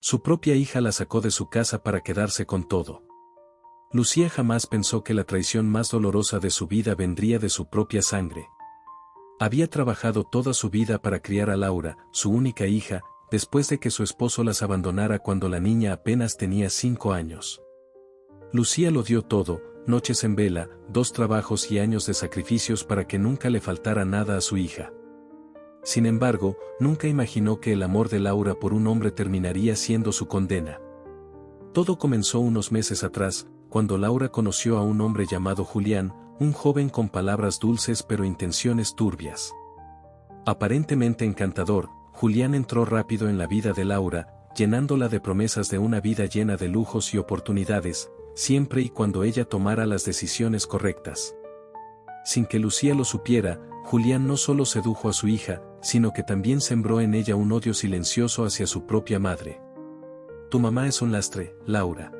Su propia hija la sacó de su casa para quedarse con todo. Lucía jamás pensó que la traición más dolorosa de su vida vendría de su propia sangre. Había trabajado toda su vida para criar a Laura, su única hija, después de que su esposo las abandonara cuando la niña apenas tenía 5 años. Lucía lo dio todo, noches en vela, 2 trabajos y años de sacrificios para que nunca le faltara nada a su hija. Sin embargo, nunca imaginó que el amor de Laura por un hombre terminaría siendo su condena. Todo comenzó unos meses atrás, cuando Laura conoció a un hombre llamado Julián, un joven con palabras dulces pero intenciones turbias. Aparentemente encantador, Julián entró rápido en la vida de Laura, llenándola de promesas de una vida llena de lujos y oportunidades, siempre y cuando ella tomara las decisiones correctas. Sin que Lucía lo supiera, Julián no solo sedujo a su hija, sino que también sembró en ella un odio silencioso hacia su propia madre. Tu mamá es un lastre, Laura.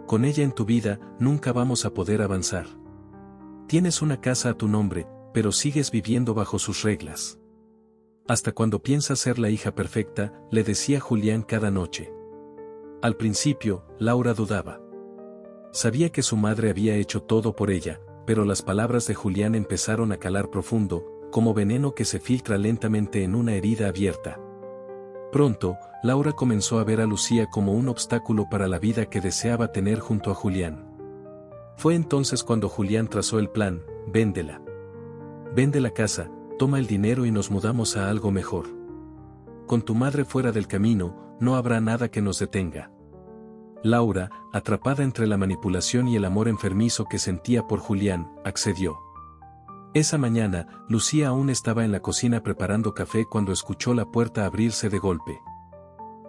Con ella en tu vida, nunca vamos a poder avanzar. Tienes una casa a tu nombre, pero sigues viviendo bajo sus reglas. Hasta cuando piensas ser la hija perfecta, le decía Julián cada noche. Al principio, Laura dudaba. Sabía que su madre había hecho todo por ella, pero las palabras de Julián empezaron a calar profundo, como veneno que se filtra lentamente en una herida abierta. Pronto, Laura comenzó a ver a Lucía como un obstáculo para la vida que deseaba tener junto a Julián. Fue entonces cuando Julián trazó el plan: véndela. Vende la casa, toma el dinero y nos mudamos a algo mejor. Con tu madre fuera del camino, no habrá nada que nos detenga. Laura, atrapada entre la manipulación y el amor enfermizo que sentía por Julián, accedió. Esa mañana, Lucía aún estaba en la cocina preparando café cuando escuchó la puerta abrirse de golpe.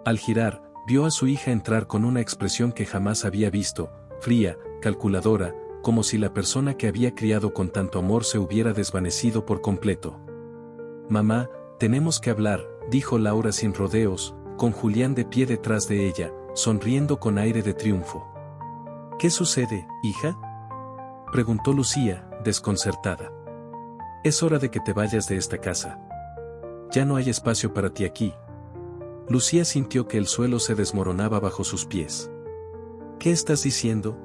Al girar, vio a su hija entrar con una expresión que jamás había visto, fría, calculadora, como si la persona que había criado con tanto amor se hubiera desvanecido por completo. Mamá, tenemos que hablar, dijo Laura sin rodeos, con Julián de pie detrás de ella, sonriendo con aire de triunfo. ¿Qué sucede, hija?, preguntó Lucía, desconcertada. Es hora de que te vayas de esta casa. Ya no hay espacio para ti aquí. Lucía sintió que el suelo se desmoronaba bajo sus pies. ¿Qué estás diciendo?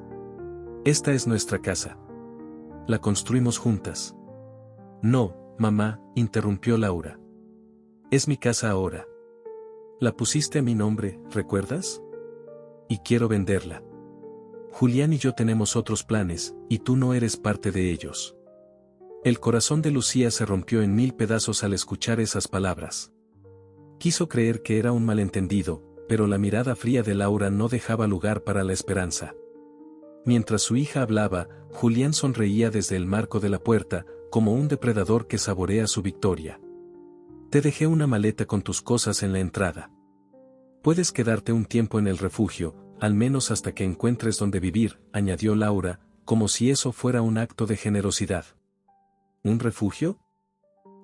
Esta es nuestra casa. La construimos juntas. No, mamá, interrumpió Laura. Es mi casa ahora. La pusiste a mi nombre, ¿recuerdas? Y quiero venderla. Julián y yo tenemos otros planes, y tú no eres parte de ellos. El corazón de Lucía se rompió en 1000 pedazos al escuchar esas palabras. Quiso creer que era un malentendido, pero la mirada fría de Laura no dejaba lugar para la esperanza. Mientras su hija hablaba, Julián sonreía desde el marco de la puerta, como un depredador que saborea su victoria. Te dejé una maleta con tus cosas en la entrada. Puedes quedarte un tiempo en el refugio, al menos hasta que encuentres donde vivir, añadió Laura, como si eso fuera un acto de generosidad. ¿Un refugio?,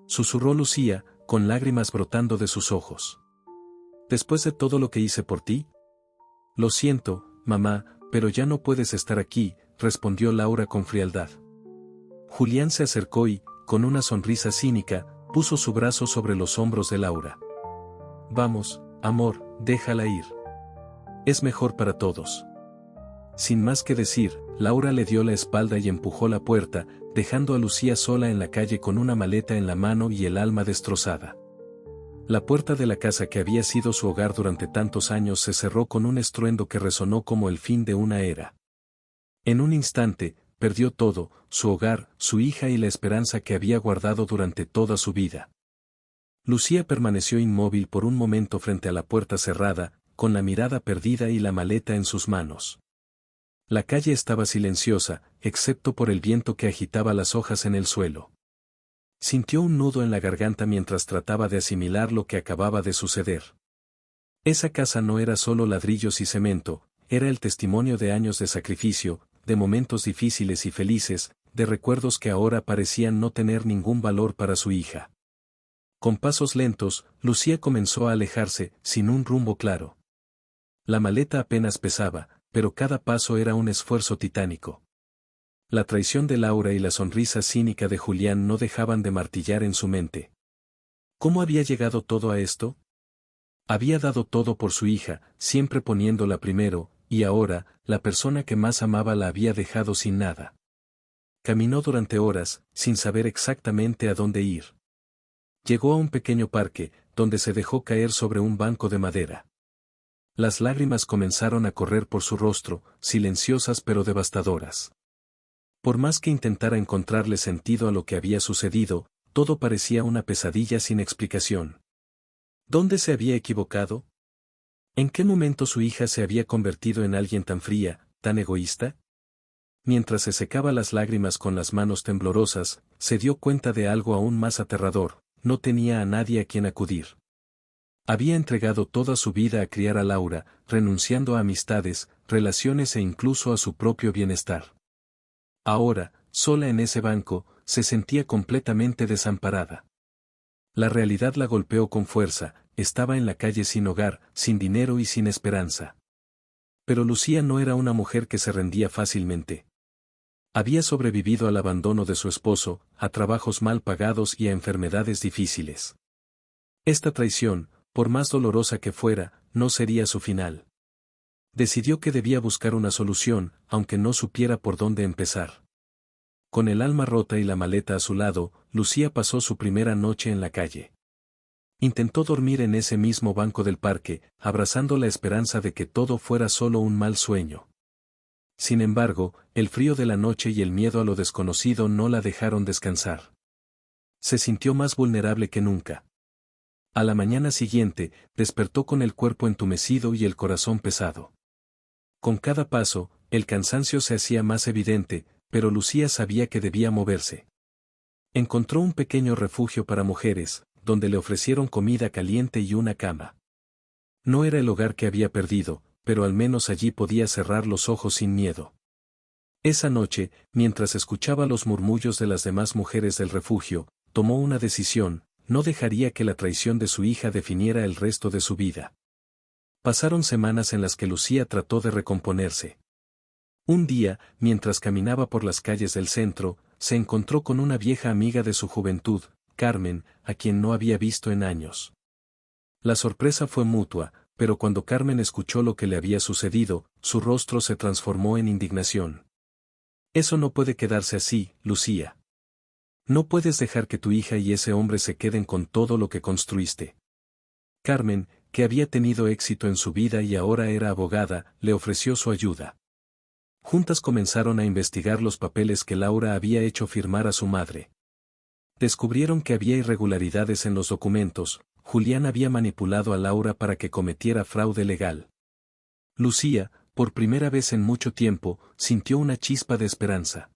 susurró Lucía, con lágrimas brotando de sus ojos. ¿Después de todo lo que hice por ti? Lo siento, mamá, pero ya no puedes estar aquí, respondió Laura con frialdad. Julián se acercó y, con una sonrisa cínica, puso su brazo sobre los hombros de Laura. Vamos, amor, déjala ir. Es mejor para todos. Sin más que decir, Laura le dio la espalda y empujó la puerta, dejando a Lucía sola en la calle con una maleta en la mano y el alma destrozada. La puerta de la casa que había sido su hogar durante tantos años se cerró con un estruendo que resonó como el fin de una era. En un instante, perdió todo, su hogar, su hija y la esperanza que había guardado durante toda su vida. Lucía permaneció inmóvil por un momento frente a la puerta cerrada, con la mirada perdida y la maleta en sus manos. La calle estaba silenciosa, excepto por el viento que agitaba las hojas en el suelo. Sintió un nudo en la garganta mientras trataba de asimilar lo que acababa de suceder. Esa casa no era solo ladrillos y cemento, era el testimonio de años de sacrificio, de momentos difíciles y felices, de recuerdos que ahora parecían no tener ningún valor para su hija. Con pasos lentos, Lucía comenzó a alejarse, sin un rumbo claro. La maleta apenas pesaba, pero cada paso era un esfuerzo titánico. La traición de Laura y la sonrisa cínica de Julián no dejaban de martillar en su mente. ¿Cómo había llegado todo a esto? Había dado todo por su hija, siempre poniéndola primero, y ahora, la persona que más amaba la había dejado sin nada. Caminó durante horas, sin saber exactamente a dónde ir. Llegó a un pequeño parque, donde se dejó caer sobre un banco de madera. Las lágrimas comenzaron a correr por su rostro, silenciosas pero devastadoras. Por más que intentara encontrarle sentido a lo que había sucedido, todo parecía una pesadilla sin explicación. ¿Dónde se había equivocado? ¿En qué momento su hija se había convertido en alguien tan fría, tan egoísta? Mientras se secaba las lágrimas con las manos temblorosas, se dio cuenta de algo aún más aterrador: no tenía a nadie a quien acudir. Había entregado toda su vida a criar a Laura, renunciando a amistades, relaciones e incluso a su propio bienestar. Ahora, sola en ese banco, se sentía completamente desamparada. La realidad la golpeó con fuerza: estaba en la calle sin hogar, sin dinero y sin esperanza. Pero Lucía no era una mujer que se rendía fácilmente. Había sobrevivido al abandono de su esposo, a trabajos mal pagados y a enfermedades difíciles. Esta traición, por más dolorosa que fuera, no sería su final. Decidió que debía buscar una solución, aunque no supiera por dónde empezar. Con el alma rota y la maleta a su lado, Lucía pasó su primera noche en la calle. Intentó dormir en ese mismo banco del parque, abrazando la esperanza de que todo fuera solo un mal sueño. Sin embargo, el frío de la noche y el miedo a lo desconocido no la dejaron descansar. Se sintió más vulnerable que nunca. A la mañana siguiente, despertó con el cuerpo entumecido y el corazón pesado. Con cada paso, el cansancio se hacía más evidente, pero Lucía sabía que debía moverse. Encontró un pequeño refugio para mujeres, donde le ofrecieron comida caliente y una cama. No era el hogar que había perdido, pero al menos allí podía cerrar los ojos sin miedo. Esa noche, mientras escuchaba los murmullos de las demás mujeres del refugio, tomó una decisión: no dejaría que la traición de su hija definiera el resto de su vida. Pasaron semanas en las que Lucía trató de recomponerse. Un día, mientras caminaba por las calles del centro, se encontró con una vieja amiga de su juventud, Carmen, a quien no había visto en años. La sorpresa fue mutua, pero cuando Carmen escuchó lo que le había sucedido, su rostro se transformó en indignación. Eso no puede quedarse así, Lucía. No puedes dejar que tu hija y ese hombre se queden con todo lo que construiste. Carmen, que había tenido éxito en su vida y ahora era abogada, le ofreció su ayuda. Juntas comenzaron a investigar los papeles que Laura había hecho firmar a su madre. Descubrieron que había irregularidades en los documentos: Julián había manipulado a Laura para que cometiera fraude legal. Lucía, por primera vez en mucho tiempo, sintió una chispa de esperanza.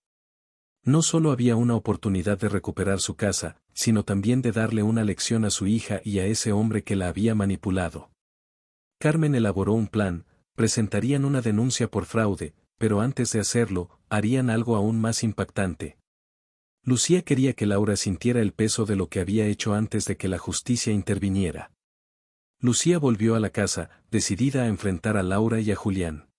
No solo había una oportunidad de recuperar su casa, sino también de darle una lección a su hija y a ese hombre que la había manipulado. Carmen elaboró un plan: presentarían una denuncia por fraude, pero antes de hacerlo, harían algo aún más impactante. Lucía quería que Laura sintiera el peso de lo que había hecho antes de que la justicia interviniera. Lucía volvió a la casa, decidida a enfrentar a Laura y a Julián.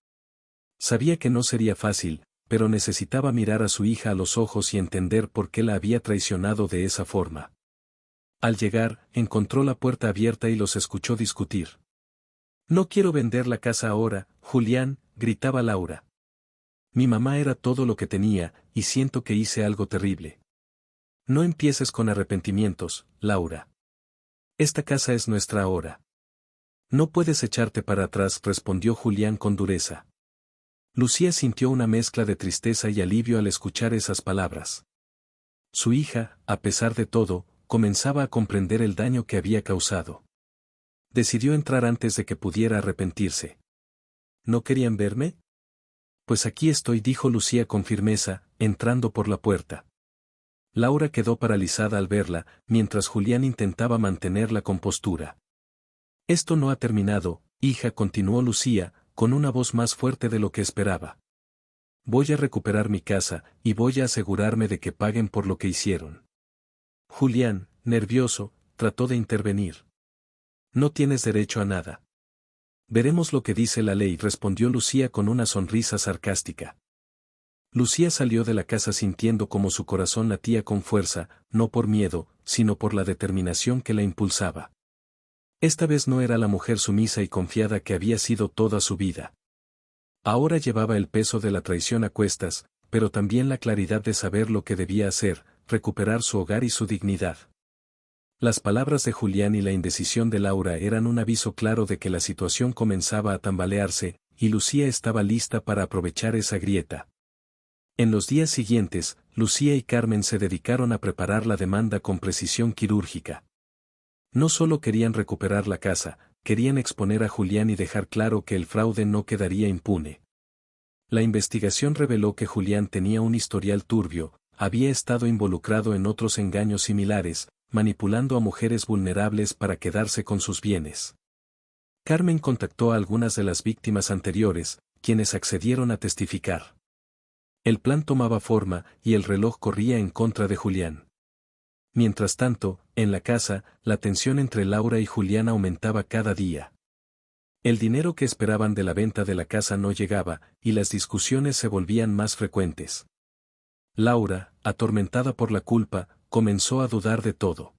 Sabía que no sería fácil, pero necesitaba mirar a su hija a los ojos y entender por qué la había traicionado de esa forma. Al llegar, encontró la puerta abierta y los escuchó discutir. «No quiero vender la casa ahora, Julián», gritaba Laura. «Mi mamá era todo lo que tenía, y siento que hice algo terrible». «No empieces con arrepentimientos, Laura. Esta casa es nuestra ahora». «No puedes echarte para atrás», respondió Julián con dureza. Lucía sintió una mezcla de tristeza y alivio al escuchar esas palabras. Su hija, a pesar de todo, comenzaba a comprender el daño que había causado. Decidió entrar antes de que pudiera arrepentirse. «¿No querían verme? Pues aquí estoy», dijo Lucía con firmeza, entrando por la puerta. Laura quedó paralizada al verla, mientras Julián intentaba mantener la compostura. «Esto no ha terminado, hija», continuó Lucía, con una voz más fuerte de lo que esperaba. «Voy a recuperar mi casa, y voy a asegurarme de que paguen por lo que hicieron». Julián, nervioso, trató de intervenir. «No tienes derecho a nada». «Veremos lo que dice la ley», respondió Lucía con una sonrisa sarcástica. Lucía salió de la casa sintiendo como su corazón latía con fuerza, no por miedo, sino por la determinación que la impulsaba. Esta vez no era la mujer sumisa y confiada que había sido toda su vida. Ahora llevaba el peso de la traición a cuestas, pero también la claridad de saber lo que debía hacer, recuperar su hogar y su dignidad. Las palabras de Julián y la indecisión de Laura eran un aviso claro de que la situación comenzaba a tambalearse, y Lucía estaba lista para aprovechar esa grieta. En los días siguientes, Lucía y Carmen se dedicaron a preparar la demanda con precisión quirúrgica. No solo querían recuperar la casa, querían exponer a Julián y dejar claro que el fraude no quedaría impune. La investigación reveló que Julián tenía un historial turbio, había estado involucrado en otros engaños similares, manipulando a mujeres vulnerables para quedarse con sus bienes. Carmen contactó a algunas de las víctimas anteriores, quienes accedieron a testificar. El plan tomaba forma y el reloj corría en contra de Julián. Mientras tanto, en la casa, la tensión entre Laura y Julián aumentaba cada día. El dinero que esperaban de la venta de la casa no llegaba, y las discusiones se volvían más frecuentes. Laura, atormentada por la culpa, comenzó a dudar de todo.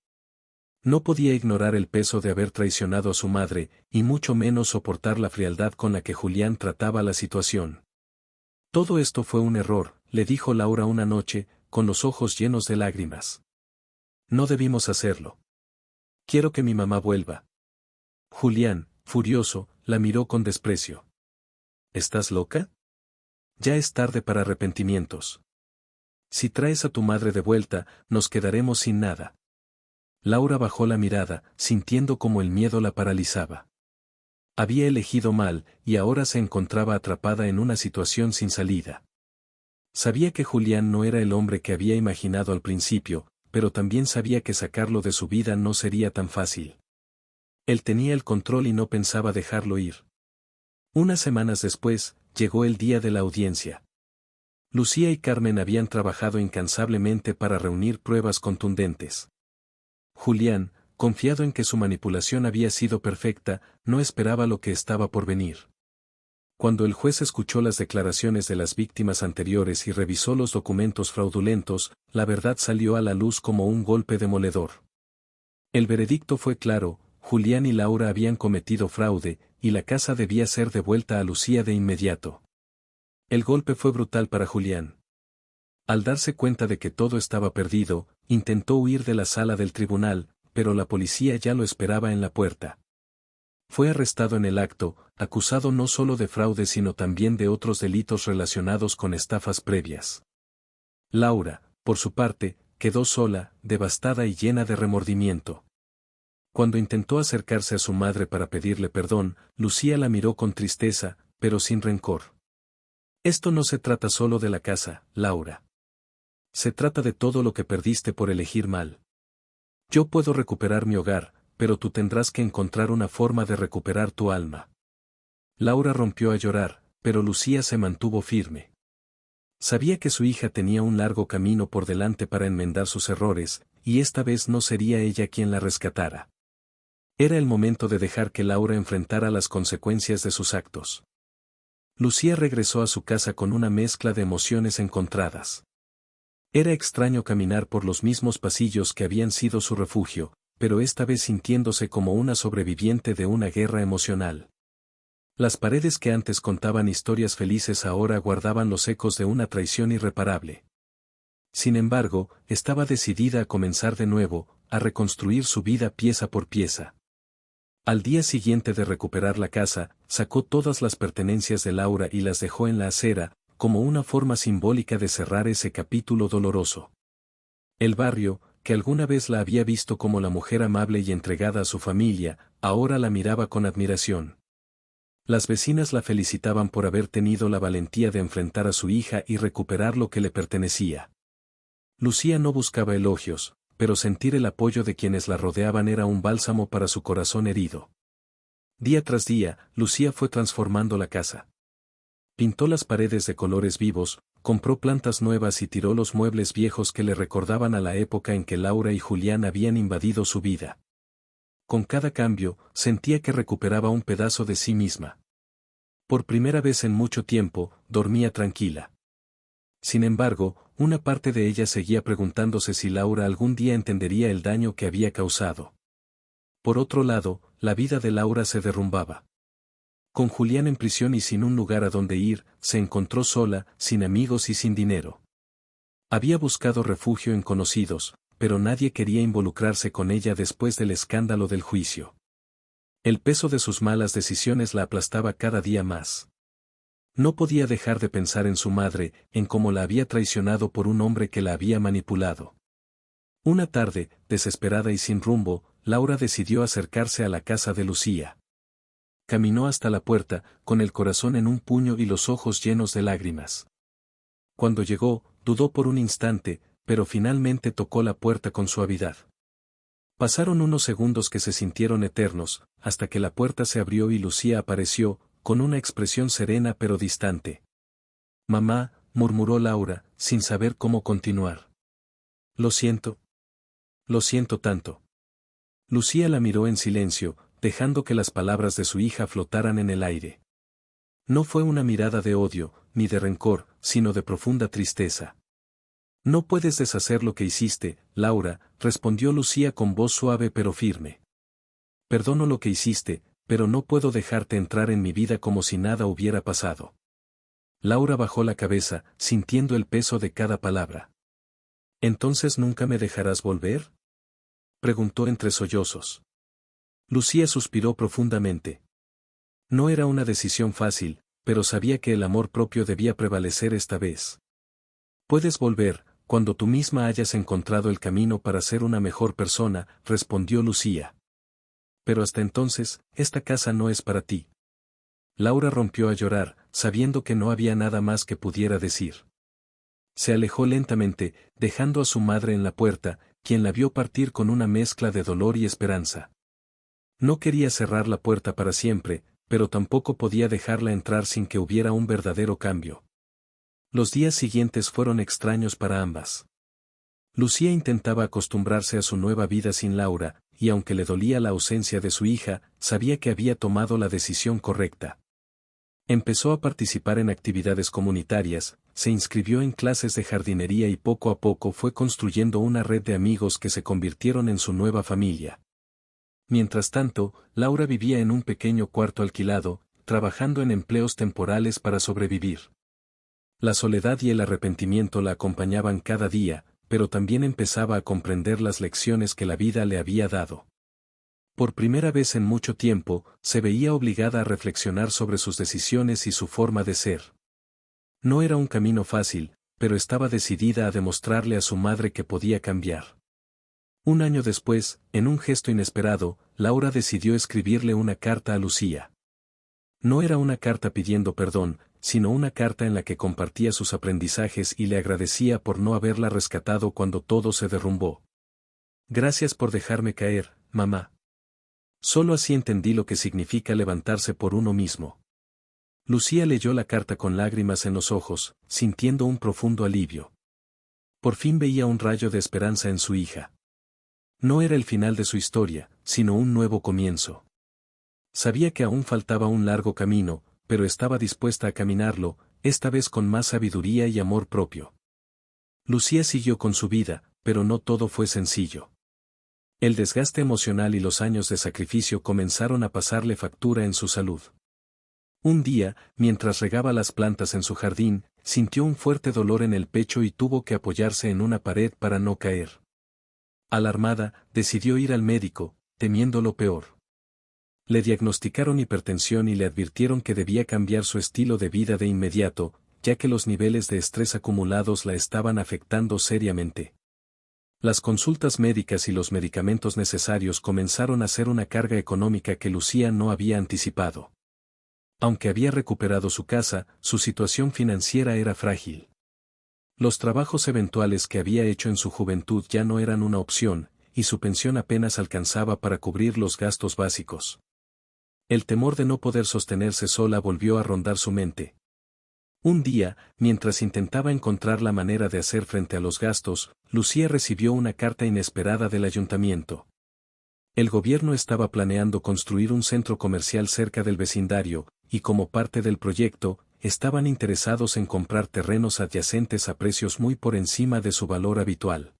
No podía ignorar el peso de haber traicionado a su madre, y mucho menos soportar la frialdad con la que Julián trataba la situación. Todo esto fue un error, le dijo Laura una noche, con los ojos llenos de lágrimas. No debimos hacerlo. Quiero que mi mamá vuelva. Julián, furioso, la miró con desprecio. ¿Estás loca? Ya es tarde para arrepentimientos. Si traes a tu madre de vuelta, nos quedaremos sin nada. Laura bajó la mirada, sintiendo como el miedo la paralizaba. Había elegido mal, y ahora se encontraba atrapada en una situación sin salida. Sabía que Julián no era el hombre que había imaginado al principio, pero también sabía que sacarlo de su vida no sería tan fácil. Él tenía el control y no pensaba dejarlo ir. Unas semanas después, llegó el día de la audiencia. Lucía y Carmen habían trabajado incansablemente para reunir pruebas contundentes. Julián, confiado en que su manipulación había sido perfecta, no esperaba lo que estaba por venir. Cuando el juez escuchó las declaraciones de las víctimas anteriores y revisó los documentos fraudulentos, la verdad salió a la luz como un golpe demoledor. El veredicto fue claro: Julián y Laura habían cometido fraude, y la casa debía ser devuelta a Lucía de inmediato. El golpe fue brutal para Julián. Al darse cuenta de que todo estaba perdido, intentó huir de la sala del tribunal, pero la policía ya lo esperaba en la puerta. Fue arrestado en el acto, acusado no solo de fraude sino también de otros delitos relacionados con estafas previas. Laura, por su parte, quedó sola, devastada y llena de remordimiento. Cuando intentó acercarse a su madre para pedirle perdón, Lucía la miró con tristeza, pero sin rencor. Esto no se trata solo de la casa, Laura. Se trata de todo lo que perdiste por elegir mal. Yo puedo recuperar mi hogar, pero tú tendrás que encontrar una forma de recuperar tu alma. Laura rompió a llorar, pero Lucía se mantuvo firme. Sabía que su hija tenía un largo camino por delante para enmendar sus errores, y esta vez no sería ella quien la rescatara. Era el momento de dejar que Laura enfrentara las consecuencias de sus actos. Lucía regresó a su casa con una mezcla de emociones encontradas. Era extraño caminar por los mismos pasillos que habían sido su refugio, pero esta vez sintiéndose como una sobreviviente de una guerra emocional. Las paredes que antes contaban historias felices ahora guardaban los ecos de una traición irreparable. Sin embargo, estaba decidida a comenzar de nuevo, a reconstruir su vida pieza por pieza. Al día siguiente de recuperar la casa, sacó todas las pertenencias de Laura y las dejó en la acera, como una forma simbólica de cerrar ese capítulo doloroso. El barrio, que alguna vez la había visto como la mujer amable y entregada a su familia, ahora la miraba con admiración. Las vecinas la felicitaban por haber tenido la valentía de enfrentar a su hija y recuperar lo que le pertenecía. Lucía no buscaba elogios, pero sentir el apoyo de quienes la rodeaban era un bálsamo para su corazón herido. Día tras día, Lucía fue transformando la casa. Pintó las paredes de colores vivos, compró plantas nuevas y tiró los muebles viejos que le recordaban a la época en que Laura y Julián habían invadido su vida. Con cada cambio, sentía que recuperaba un pedazo de sí misma. Por primera vez en mucho tiempo, dormía tranquila. Sin embargo, una parte de ella seguía preguntándose si Laura algún día entendería el daño que había causado. Por otro lado, la vida de Laura se derrumbaba. Con Julián en prisión y sin un lugar a donde ir, se encontró sola, sin amigos y sin dinero. Había buscado refugio en conocidos, pero nadie quería involucrarse con ella después del escándalo del juicio. El peso de sus malas decisiones la aplastaba cada día más. No podía dejar de pensar en su madre, en cómo la había traicionado por un hombre que la había manipulado. Una tarde, desesperada y sin rumbo, Laura decidió acercarse a la casa de Lucía. Caminó hasta la puerta, con el corazón en un puño y los ojos llenos de lágrimas. Cuando llegó, dudó por un instante, pero finalmente tocó la puerta con suavidad. Pasaron unos segundos que se sintieron eternos, hasta que la puerta se abrió y Lucía apareció, con una expresión serena pero distante. «Mamá», murmuró Laura, sin saber cómo continuar. «Lo siento. Lo siento tanto». Lucía la miró en silencio, dejando que las palabras de su hija flotaran en el aire. No fue una mirada de odio, ni de rencor, sino de profunda tristeza. «No puedes deshacer lo que hiciste, Laura», respondió Lucía con voz suave pero firme. «Perdono lo que hiciste, pero no puedo dejarte entrar en mi vida como si nada hubiera pasado». Laura bajó la cabeza, sintiendo el peso de cada palabra. «¿Entonces nunca me dejarás volver?», preguntó entre sollozos. Lucía suspiró profundamente. No era una decisión fácil, pero sabía que el amor propio debía prevalecer esta vez. «Puedes volver, cuando tú misma hayas encontrado el camino para ser una mejor persona», respondió Lucía. «Pero hasta entonces, esta casa no es para ti». Laura rompió a llorar, sabiendo que no había nada más que pudiera decir. Se alejó lentamente, dejando a su madre en la puerta, quien la vio partir con una mezcla de dolor y esperanza. No quería cerrar la puerta para siempre, pero tampoco podía dejarla entrar sin que hubiera un verdadero cambio. Los días siguientes fueron extraños para ambas. Lucía intentaba acostumbrarse a su nueva vida sin Laura, y aunque le dolía la ausencia de su hija, sabía que había tomado la decisión correcta. Empezó a participar en actividades comunitarias, se inscribió en clases de jardinería y poco a poco fue construyendo una red de amigos que se convirtieron en su nueva familia. Mientras tanto, Laura vivía en un pequeño cuarto alquilado, trabajando en empleos temporales para sobrevivir. La soledad y el arrepentimiento la acompañaban cada día, pero también empezaba a comprender las lecciones que la vida le había dado. Por primera vez en mucho tiempo, se veía obligada a reflexionar sobre sus decisiones y su forma de ser. No era un camino fácil, pero estaba decidida a demostrarle a su madre que podía cambiar. Un año después, en un gesto inesperado, Laura decidió escribirle una carta a Lucía. No era una carta pidiendo perdón, sino una carta en la que compartía sus aprendizajes y le agradecía por no haberla rescatado cuando todo se derrumbó. «Gracias por dejarme caer, mamá. Solo así entendí lo que significa levantarse por uno mismo». Lucía leyó la carta con lágrimas en los ojos, sintiendo un profundo alivio. Por fin veía un rayo de esperanza en su hija. No era el final de su historia, sino un nuevo comienzo. Sabía que aún faltaba un largo camino, pero estaba dispuesta a caminarlo, esta vez con más sabiduría y amor propio. Lucía siguió con su vida, pero no todo fue sencillo. El desgaste emocional y los años de sacrificio comenzaron a pasarle factura en su salud. Un día, mientras regaba las plantas en su jardín, sintió un fuerte dolor en el pecho y tuvo que apoyarse en una pared para no caer. Alarmada, decidió ir al médico, temiendo lo peor. Le diagnosticaron hipertensión y le advirtieron que debía cambiar su estilo de vida de inmediato, ya que los niveles de estrés acumulados la estaban afectando seriamente. Las consultas médicas y los medicamentos necesarios comenzaron a ser una carga económica que Lucía no había anticipado. Aunque había recuperado su casa, su situación financiera era frágil. Los trabajos eventuales que había hecho en su juventud ya no eran una opción, y su pensión apenas alcanzaba para cubrir los gastos básicos. El temor de no poder sostenerse sola volvió a rondar su mente. Un día, mientras intentaba encontrar la manera de hacer frente a los gastos, Lucía recibió una carta inesperada del ayuntamiento. El gobierno estaba planeando construir un centro comercial cerca del vecindario, y como parte del proyecto, estaban interesados en comprar terrenos adyacentes a precios muy por encima de su valor habitual.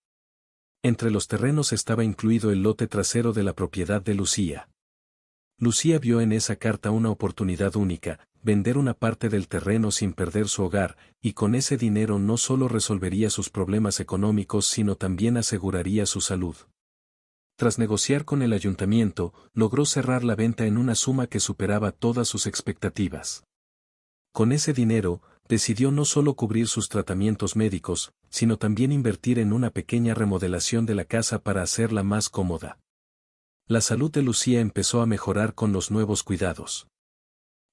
Entre los terrenos estaba incluido el lote trasero de la propiedad de Lucía. Lucía vio en esa carta una oportunidad única, vender una parte del terreno sin perder su hogar, y con ese dinero no solo resolvería sus problemas económicos sino también aseguraría su salud. Tras negociar con el ayuntamiento, logró cerrar la venta en una suma que superaba todas sus expectativas. Con ese dinero, decidió no solo cubrir sus tratamientos médicos, sino también invertir en una pequeña remodelación de la casa para hacerla más cómoda. La salud de Lucía empezó a mejorar con los nuevos cuidados.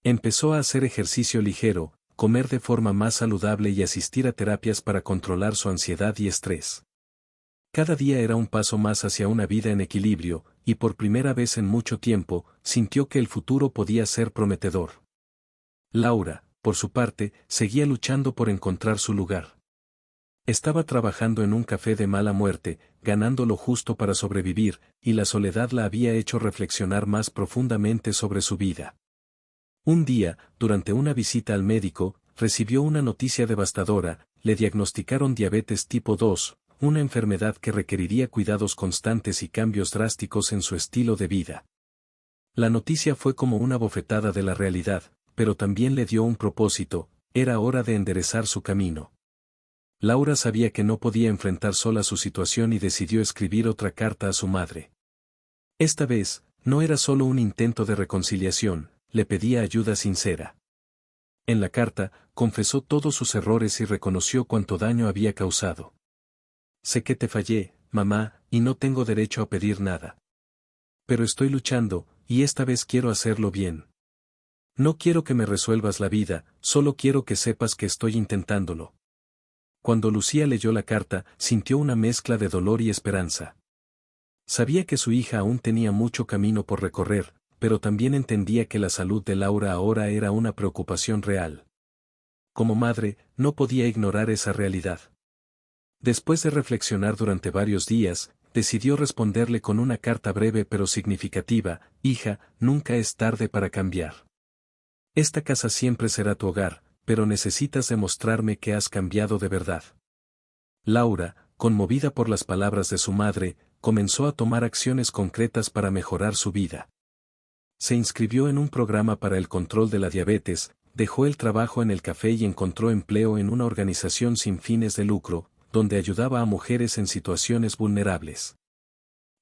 Empezó a hacer ejercicio ligero, comer de forma más saludable y asistir a terapias para controlar su ansiedad y estrés. Cada día era un paso más hacia una vida en equilibrio, y por primera vez en mucho tiempo, sintió que el futuro podía ser prometedor. Laura, por su parte, seguía luchando por encontrar su lugar. Estaba trabajando en un café de mala muerte, ganando lo justo para sobrevivir, y la soledad la había hecho reflexionar más profundamente sobre su vida. Un día, durante una visita al médico, recibió una noticia devastadora: le diagnosticaron diabetes tipo 2, una enfermedad que requeriría cuidados constantes y cambios drásticos en su estilo de vida. La noticia fue como una bofetada de la realidad, pero también le dio un propósito: era hora de enderezar su camino. Laura sabía que no podía enfrentar sola su situación y decidió escribir otra carta a su madre. Esta vez, no era solo un intento de reconciliación, le pedía ayuda sincera. En la carta, confesó todos sus errores y reconoció cuánto daño había causado. Sé que te fallé, mamá, y no tengo derecho a pedir nada. Pero estoy luchando, y esta vez quiero hacerlo bien. No quiero que me resuelvas la vida, solo quiero que sepas que estoy intentándolo. Cuando Lucía leyó la carta, sintió una mezcla de dolor y esperanza. Sabía que su hija aún tenía mucho camino por recorrer, pero también entendía que la salud de Laura ahora era una preocupación real. Como madre, no podía ignorar esa realidad. Después de reflexionar durante varios días, decidió responderle con una carta breve pero significativa: hija, nunca es tarde para cambiar. Esta casa siempre será tu hogar, pero necesitas demostrarme que has cambiado de verdad. Laura, conmovida por las palabras de su madre, comenzó a tomar acciones concretas para mejorar su vida. Se inscribió en un programa para el control de la diabetes, dejó el trabajo en el café y encontró empleo en una organización sin fines de lucro, donde ayudaba a mujeres en situaciones vulnerables.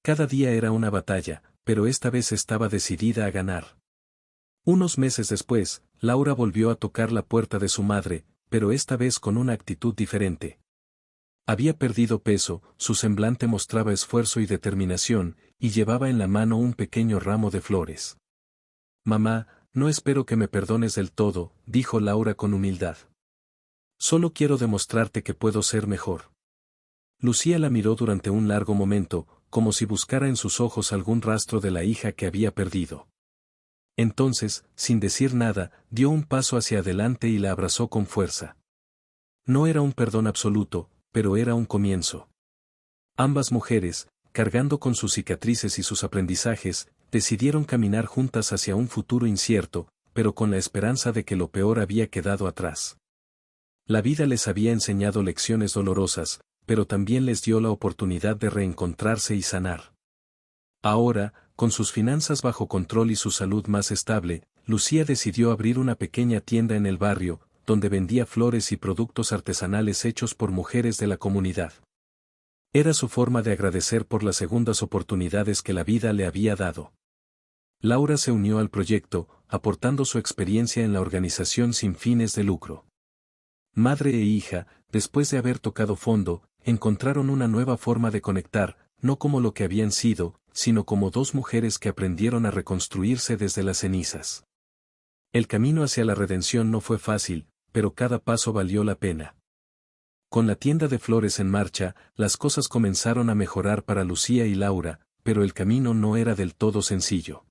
Cada día era una batalla, pero esta vez estaba decidida a ganar. Unos meses después, Laura volvió a tocar la puerta de su madre, pero esta vez con una actitud diferente. Había perdido peso, su semblante mostraba esfuerzo y determinación, y llevaba en la mano un pequeño ramo de flores. Mamá, no espero que me perdones del todo, dijo Laura con humildad. Solo quiero demostrarte que puedo ser mejor. Lucía la miró durante un largo momento, como si buscara en sus ojos algún rastro de la hija que había perdido. Entonces, sin decir nada, dio un paso hacia adelante y la abrazó con fuerza. No era un perdón absoluto, pero era un comienzo. Ambas mujeres, cargando con sus cicatrices y sus aprendizajes, decidieron caminar juntas hacia un futuro incierto, pero con la esperanza de que lo peor había quedado atrás. La vida les había enseñado lecciones dolorosas, pero también les dio la oportunidad de reencontrarse y sanar. Ahora, con sus finanzas bajo control y su salud más estable, Lucía decidió abrir una pequeña tienda en el barrio, donde vendía flores y productos artesanales hechos por mujeres de la comunidad. Era su forma de agradecer por las segundas oportunidades que la vida le había dado. Laura se unió al proyecto, aportando su experiencia en la organización sin fines de lucro. Madre e hija, después de haber tocado fondo, encontraron una nueva forma de conectar, no como lo que habían sido, sino como dos mujeres que aprendieron a reconstruirse desde las cenizas. El camino hacia la redención no fue fácil, pero cada paso valió la pena. Con la tienda de flores en marcha, las cosas comenzaron a mejorar para Lucía y Laura, pero el camino no era del todo sencillo.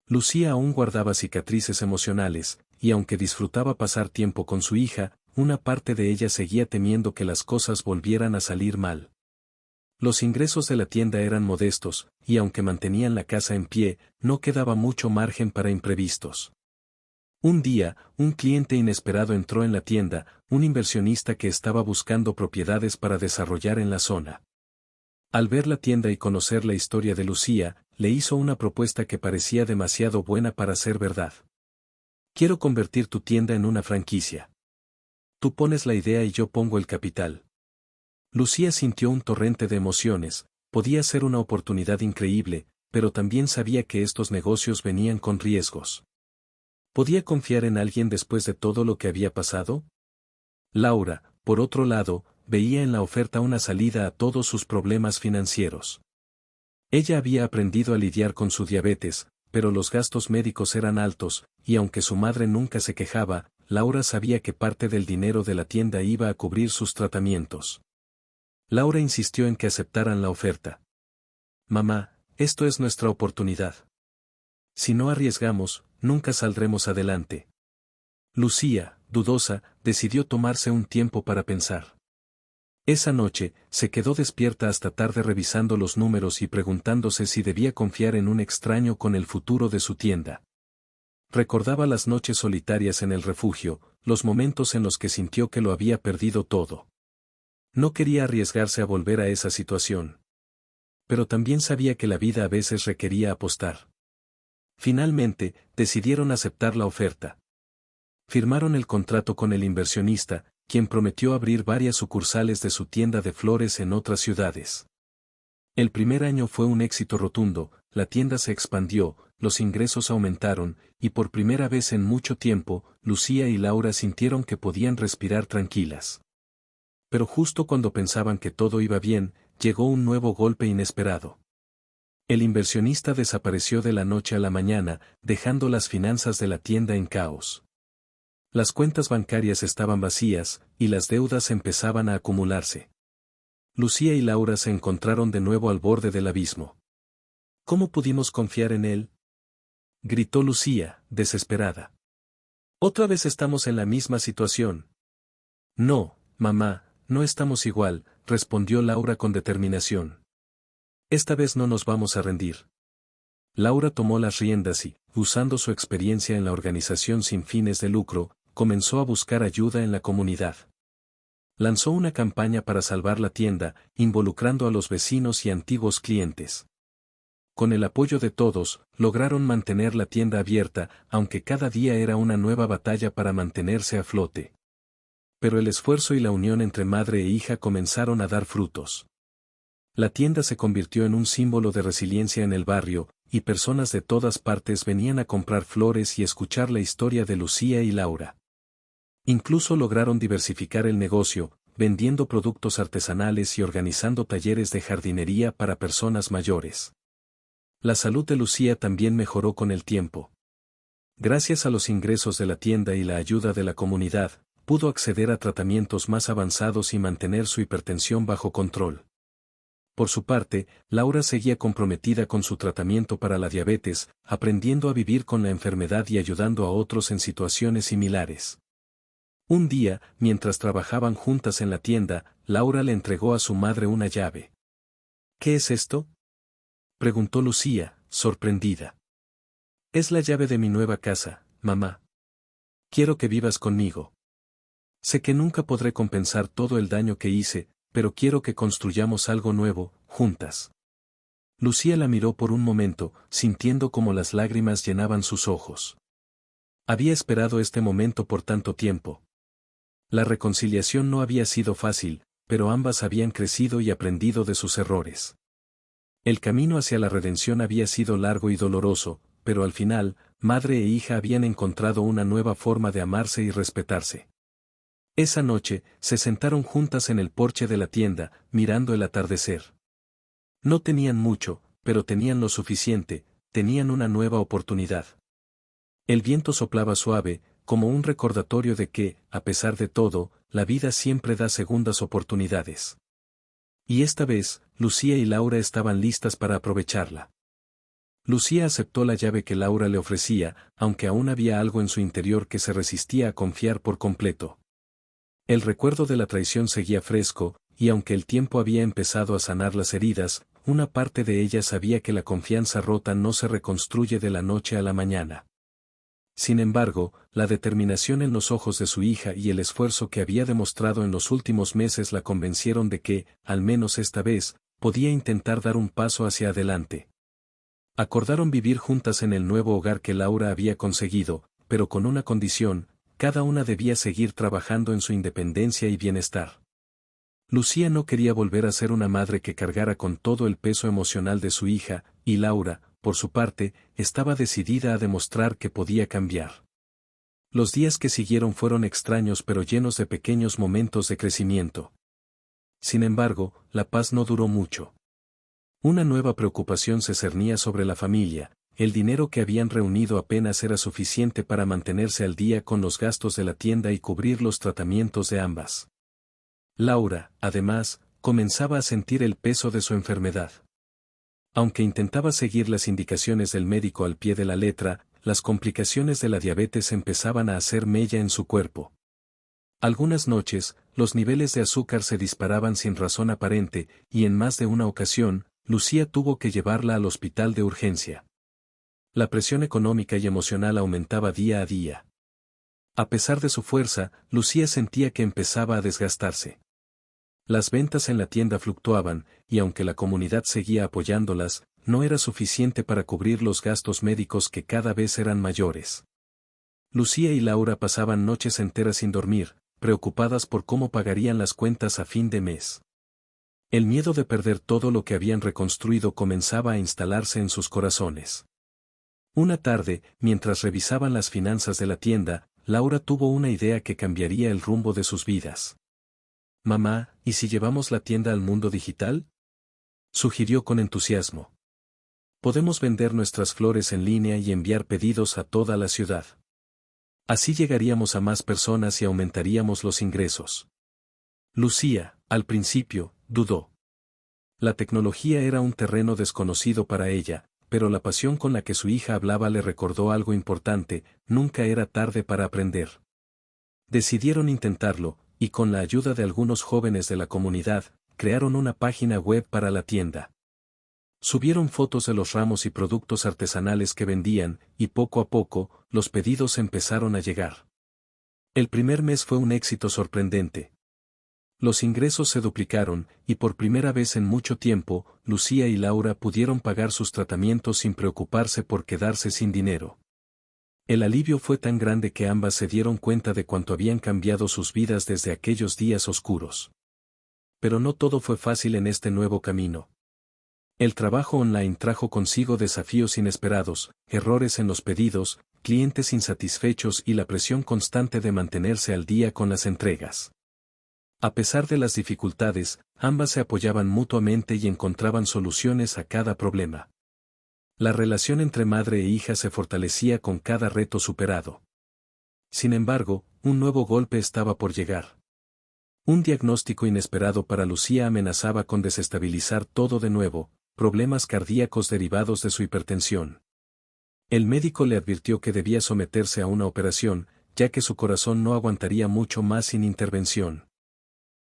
Lucía aún guardaba cicatrices emocionales, y aunque disfrutaba pasar tiempo con su hija, una parte de ella seguía temiendo que las cosas volvieran a salir mal. Los ingresos de la tienda eran modestos, y aunque mantenían la casa en pie, no quedaba mucho margen para imprevistos. Un día, un cliente inesperado entró en la tienda, un inversionista que estaba buscando propiedades para desarrollar en la zona. Al ver la tienda y conocer la historia de Lucía, le hizo una propuesta que parecía demasiado buena para ser verdad. Quiero convertir tu tienda en una franquicia. Tú pones la idea y yo pongo el capital. Lucía sintió un torrente de emociones, podía ser una oportunidad increíble, pero también sabía que estos negocios venían con riesgos. ¿Podía confiar en alguien después de todo lo que había pasado? Laura, por otro lado, veía en la oferta una salida a todos sus problemas financieros. Ella había aprendido a lidiar con su diabetes, pero los gastos médicos eran altos, y aunque su madre nunca se quejaba, Laura sabía que parte del dinero de la tienda iba a cubrir sus tratamientos. Laura insistió en que aceptaran la oferta. Mamá, esto es nuestra oportunidad. Si no arriesgamos, nunca saldremos adelante. Lucía, dudosa, decidió tomarse un tiempo para pensar. Esa noche, se quedó despierta hasta tarde revisando los números y preguntándose si debía confiar en un extraño con el futuro de su tienda. Recordaba las noches solitarias en el refugio, los momentos en los que sintió que lo había perdido todo. No quería arriesgarse a volver a esa situación. Pero también sabía que la vida a veces requería apostar. Finalmente, decidieron aceptar la oferta. Firmaron el contrato con el inversionista, quien prometió abrir varias sucursales de su tienda de flores en otras ciudades. El primer año fue un éxito rotundo, la tienda se expandió, los ingresos aumentaron, y por primera vez en mucho tiempo, Lucía y Laura sintieron que podían respirar tranquilas. Pero justo cuando pensaban que todo iba bien, llegó un nuevo golpe inesperado. El inversionista desapareció de la noche a la mañana, dejando las finanzas de la tienda en caos. Las cuentas bancarias estaban vacías, y las deudas empezaban a acumularse. Lucía y Laura se encontraron de nuevo al borde del abismo. ¿Cómo pudimos confiar en él?, gritó Lucía, desesperada. Otra vez estamos en la misma situación. No, mamá, no estamos igual, respondió Laura con determinación. Esta vez no nos vamos a rendir. Laura tomó las riendas y, usando su experiencia en la organización sin fines de lucro, comenzó a buscar ayuda en la comunidad. Lanzó una campaña para salvar la tienda, involucrando a los vecinos y antiguos clientes. Con el apoyo de todos, lograron mantener la tienda abierta, aunque cada día era una nueva batalla para mantenerse a flote. Pero el esfuerzo y la unión entre madre e hija comenzaron a dar frutos. La tienda se convirtió en un símbolo de resiliencia en el barrio, y personas de todas partes venían a comprar flores y escuchar la historia de Lucía y Laura. Incluso lograron diversificar el negocio, vendiendo productos artesanales y organizando talleres de jardinería para personas mayores. La salud de Lucía también mejoró con el tiempo. Gracias a los ingresos de la tienda y la ayuda de la comunidad, pudo acceder a tratamientos más avanzados y mantener su hipertensión bajo control. Por su parte, Laura seguía comprometida con su tratamiento para la diabetes, aprendiendo a vivir con la enfermedad y ayudando a otros en situaciones similares. Un día, mientras trabajaban juntas en la tienda, Laura le entregó a su madre una llave. ¿Qué es esto?, preguntó Lucía, sorprendida. Es la llave de mi nueva casa, mamá. Quiero que vivas conmigo. Sé que nunca podré compensar todo el daño que hice, pero quiero que construyamos algo nuevo, juntas. Lucía la miró por un momento, sintiendo como las lágrimas llenaban sus ojos. Había esperado este momento por tanto tiempo. La reconciliación no había sido fácil, pero ambas habían crecido y aprendido de sus errores. El camino hacia la redención había sido largo y doloroso, pero al final, madre e hija habían encontrado una nueva forma de amarse y respetarse. Esa noche, se sentaron juntas en el porche de la tienda, mirando el atardecer. No tenían mucho, pero tenían lo suficiente, tenían una nueva oportunidad. El viento soplaba suave, como un recordatorio de que, a pesar de todo, la vida siempre da segundas oportunidades. Y esta vez, Lucía y Laura estaban listas para aprovecharla. Lucía aceptó la llave que Laura le ofrecía, aunque aún había algo en su interior que se resistía a confiar por completo. El recuerdo de la traición seguía fresco, y aunque el tiempo había empezado a sanar las heridas, una parte de ella sabía que la confianza rota no se reconstruye de la noche a la mañana. Sin embargo, la determinación en los ojos de su hija y el esfuerzo que había demostrado en los últimos meses la convencieron de que, al menos esta vez, podía intentar dar un paso hacia adelante. Acordaron vivir juntas en el nuevo hogar que Laura había conseguido, pero con una condición: cada una debía seguir trabajando en su independencia y bienestar. Lucía no quería volver a ser una madre que cargara con todo el peso emocional de su hija, y Laura, por su parte, estaba decidida a demostrar que podía cambiar. Los días que siguieron fueron extraños pero llenos de pequeños momentos de crecimiento. Sin embargo, la paz no duró mucho. Una nueva preocupación se cernía sobre la familia: el dinero que habían reunido apenas era suficiente para mantenerse al día con los gastos de la tienda y cubrir los tratamientos de ambas. Laura, además, comenzaba a sentir el peso de su enfermedad. Aunque intentaba seguir las indicaciones del médico al pie de la letra, las complicaciones de la diabetes empezaban a hacer mella en su cuerpo. Algunas noches, los niveles de azúcar se disparaban sin razón aparente, y en más de una ocasión, Lucía tuvo que llevarla al hospital de urgencia. La presión económica y emocional aumentaba día a día. A pesar de su fuerza, Lucía sentía que empezaba a desgastarse. Las ventas en la tienda fluctuaban, y aunque la comunidad seguía apoyándolas, no era suficiente para cubrir los gastos médicos que cada vez eran mayores. Lucía y Laura pasaban noches enteras sin dormir, preocupadas por cómo pagarían las cuentas a fin de mes. El miedo de perder todo lo que habían reconstruido comenzaba a instalarse en sus corazones. Una tarde, mientras revisaban las finanzas de la tienda, Laura tuvo una idea que cambiaría el rumbo de sus vidas. «Mamá, ¿y si llevamos la tienda al mundo digital?», sugirió con entusiasmo. «Podemos vender nuestras flores en línea y enviar pedidos a toda la ciudad. Así llegaríamos a más personas y aumentaríamos los ingresos». Lucía, al principio, dudó. La tecnología era un terreno desconocido para ella, pero la pasión con la que su hija hablaba le recordó algo importante: nunca era tarde para aprender. Decidieron intentarlo, y con la ayuda de algunos jóvenes de la comunidad, crearon una página web para la tienda. Subieron fotos de los ramos y productos artesanales que vendían, y poco a poco, los pedidos empezaron a llegar. El primer mes fue un éxito sorprendente. Los ingresos se duplicaron, y por primera vez en mucho tiempo, Lucía y Laura pudieron pagar sus tratamientos sin preocuparse por quedarse sin dinero. El alivio fue tan grande que ambas se dieron cuenta de cuánto habían cambiado sus vidas desde aquellos días oscuros. Pero no todo fue fácil en este nuevo camino. El trabajo online trajo consigo desafíos inesperados: errores en los pedidos, clientes insatisfechos y la presión constante de mantenerse al día con las entregas. A pesar de las dificultades, ambas se apoyaban mutuamente y encontraban soluciones a cada problema. La relación entre madre e hija se fortalecía con cada reto superado. Sin embargo, un nuevo golpe estaba por llegar. Un diagnóstico inesperado para Lucía amenazaba con desestabilizar todo de nuevo: problemas cardíacos derivados de su hipertensión. El médico le advirtió que debía someterse a una operación, ya que su corazón no aguantaría mucho más sin intervención.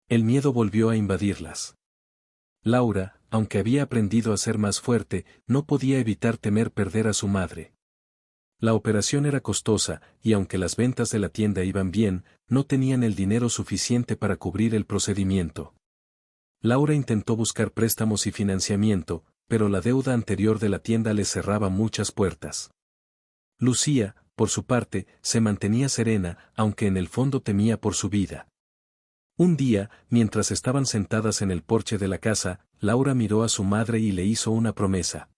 El miedo volvió a invadirlas. Laura, aunque había aprendido a ser más fuerte, no podía evitar temer perder a su madre. La operación era costosa, y aunque las ventas de la tienda iban bien, no tenían el dinero suficiente para cubrir el procedimiento. Laura intentó buscar préstamos y financiamiento, pero la deuda anterior de la tienda le cerraba muchas puertas. Lucía, por su parte, se mantenía serena, aunque en el fondo temía por su vida. Un día, mientras estaban sentadas en el porche de la casa, Laura miró a su madre y le hizo una promesa.